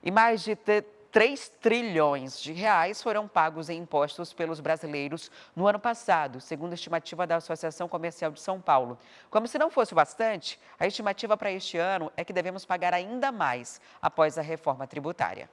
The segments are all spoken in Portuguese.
E mais de 3 trilhões de reais foram pagos em impostos pelos brasileiros no ano passado, segundo a estimativa da Associação Comercial de São Paulo. Como se não fosse o bastante, a estimativa para este ano é que devemos pagar ainda mais após a reforma tributária.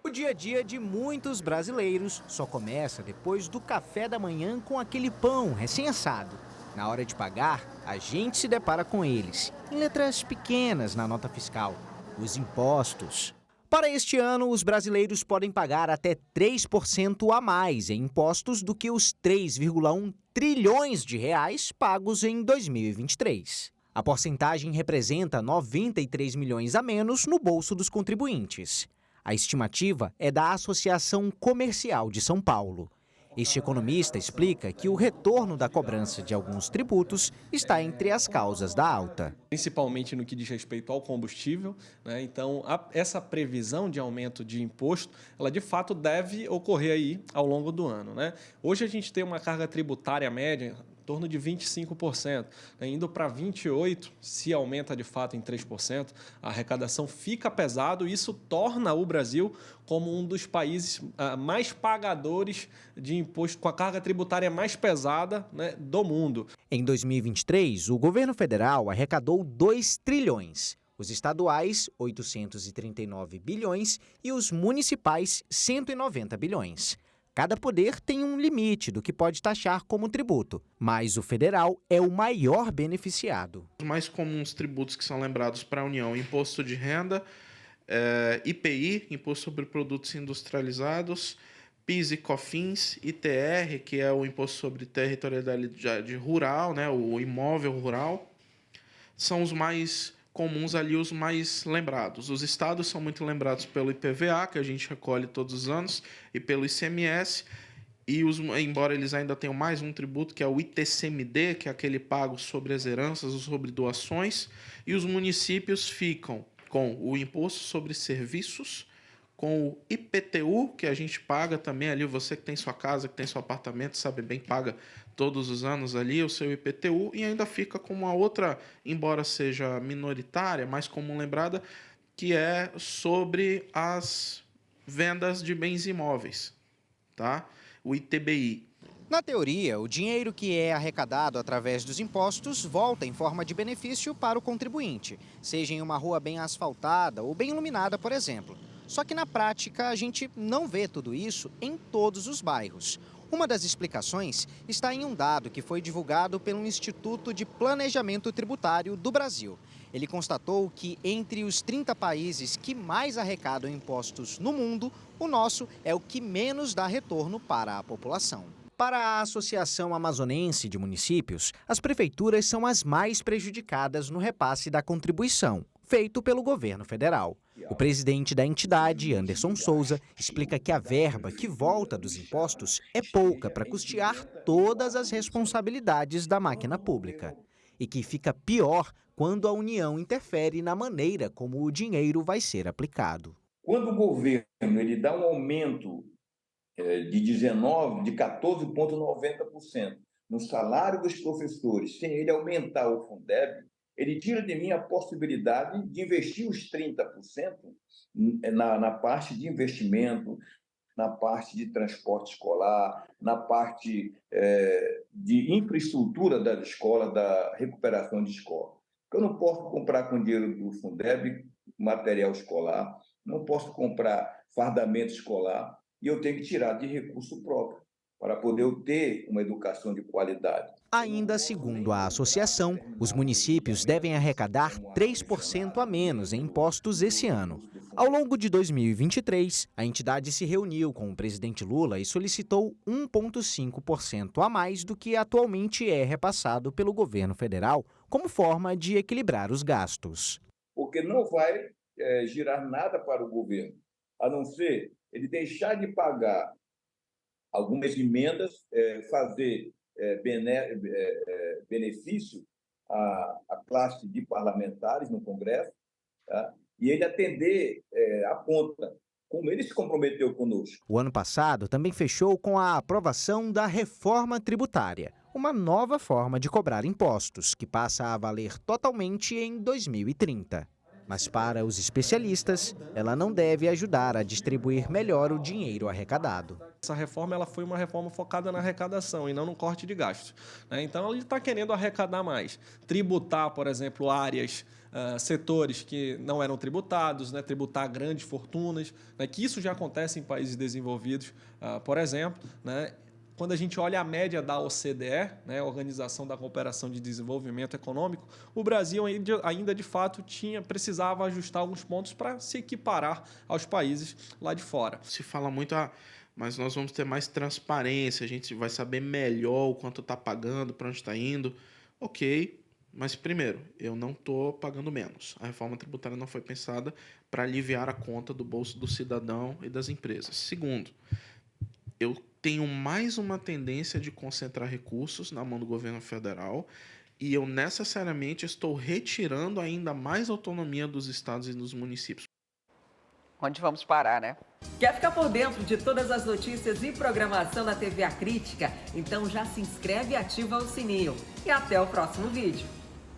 O dia a dia de muitos brasileiros só começa depois do café da manhã com aquele pão recém-assado. Na hora de pagar, a gente se depara com eles, em letras pequenas na nota fiscal: os impostos. Para este ano, os brasileiros podem pagar até 3% a mais em impostos do que os 3,1 trilhões de reais pagos em 2023. A porcentagem representa 93 milhões a menos no bolso dos contribuintes. A estimativa é da Associação Comercial de São Paulo. Este economista explica que o retorno da cobrança de alguns tributos está entre as causas da alta. Principalmente no que diz respeito ao combustível, né? Então, essa previsão de aumento de imposto, ela de fato deve ocorrer aí ao longo do ano, né? Hoje a gente tem uma carga tributária média em torno de 25%, né? Indo para 28%, se aumenta de fato em 3%, a arrecadação fica pesado e isso torna o Brasil como um dos países mais pagadores de imposto, com a carga tributária mais pesada, né, do mundo. Em 2023, o governo federal arrecadou 2 trilhões, os estaduais 839 bilhões e os municipais 190 bilhões. Cada poder tem um limite do que pode taxar como tributo, mas o federal é o maior beneficiado. Os mais comuns tributos que são lembrados para a União: imposto de renda, IPI, Imposto sobre Produtos Industrializados, PIS e COFINS, ITR, que é o Imposto sobre Territorialidade Rural, né, o imóvel rural, são os mais comuns ali, os mais lembrados. Os estados são muito lembrados pelo IPVA, que a gente recolhe todos os anos, e pelo ICMS, e embora eles ainda tenham mais um tributo, que é o ITCMD, que é aquele pago sobre as heranças ou sobre doações, e os municípios ficam com o Imposto sobre Serviços, com o IPTU, que a gente paga também ali, você que tem sua casa, que tem seu apartamento, sabe bem, paga todos os anos ali o seu IPTU, e ainda fica com uma outra, embora seja minoritária, mais comum lembrada, que é sobre as vendas de bens imóveis, tá? O ITBI. Na teoria, o dinheiro que é arrecadado através dos impostos volta em forma de benefício para o contribuinte, seja em uma rua bem asfaltada ou bem iluminada, por exemplo. Só que na prática a gente não vê tudo isso em todos os bairros. Uma das explicações está em um dado que foi divulgado pelo Instituto de Planejamento Tributário do Brasil. Ele constatou que entre os 30 países que mais arrecadam impostos no mundo, o nosso é o que menos dá retorno para a população. Para a Associação Amazonense de Municípios, as prefeituras são as mais prejudicadas no repasse da contribuição, feito pelo governo federal. O presidente da entidade, Anderson Souza, explica que a verba que volta dos impostos é pouca para custear todas as responsabilidades da máquina pública e que fica pior quando a União interfere na maneira como o dinheiro vai ser aplicado. Quando o governo ele dá um aumento de 14,90% no salário dos professores, sem ele aumentar o Fundeb, ele tira de mim a possibilidade de investir os 30% na parte de investimento, na parte de transporte escolar, na parte de infraestrutura da escola, da recuperação de escola. Eu não posso comprar com dinheiro do Fundeb material escolar, não posso comprar fardamento escolar, e eu tenho que tirar de recurso próprio para poder ter uma educação de qualidade. Ainda segundo a associação, os municípios devem arrecadar 3% a menos em impostos esse ano. Ao longo de 2023, a entidade se reuniu com o presidente Lula e solicitou 1,5% a mais do que atualmente é repassado pelo governo federal, como forma de equilibrar os gastos. Porque não vai girar nada para o governo, a não ser ele deixar de pagar algumas emendas, fazer benefício à classe de parlamentares no Congresso, tá? E ele atender a conta, como ele se comprometeu conosco. O ano passado também fechou com a aprovação da reforma tributária, uma nova forma de cobrar impostos, que passa a valer totalmente em 2030. Mas para os especialistas, ela não deve ajudar a distribuir melhor o dinheiro arrecadado. Essa reforma ela foi uma reforma focada na arrecadação e não no corte de gastos, né? Então, ele está querendo arrecadar mais. Tributar, por exemplo, áreas, setores que não eram tributados, né? Tributar grandes fortunas, né? Que isso já acontece em países desenvolvidos, por exemplo, né? Quando a gente olha a média da OCDE, né, Organização da Cooperação de Desenvolvimento Econômico, o Brasil ainda de fato precisava ajustar alguns pontos para se equiparar aos países lá de fora. Se fala muito, mas nós vamos ter mais transparência, a gente vai saber melhor o quanto está pagando, para onde está indo. Ok, mas primeiro, eu não estou pagando menos. A reforma tributária não foi pensada para aliviar a conta do bolso do cidadão e das empresas. Segundo, eu tenho mais uma tendência de concentrar recursos na mão do governo federal e eu necessariamente estou retirando ainda mais autonomia dos estados e dos municípios. Onde vamos parar, né? Quer ficar por dentro de todas as notícias e programação da TV A Crítica? Então já se inscreve e ativa o sininho. E até o próximo vídeo.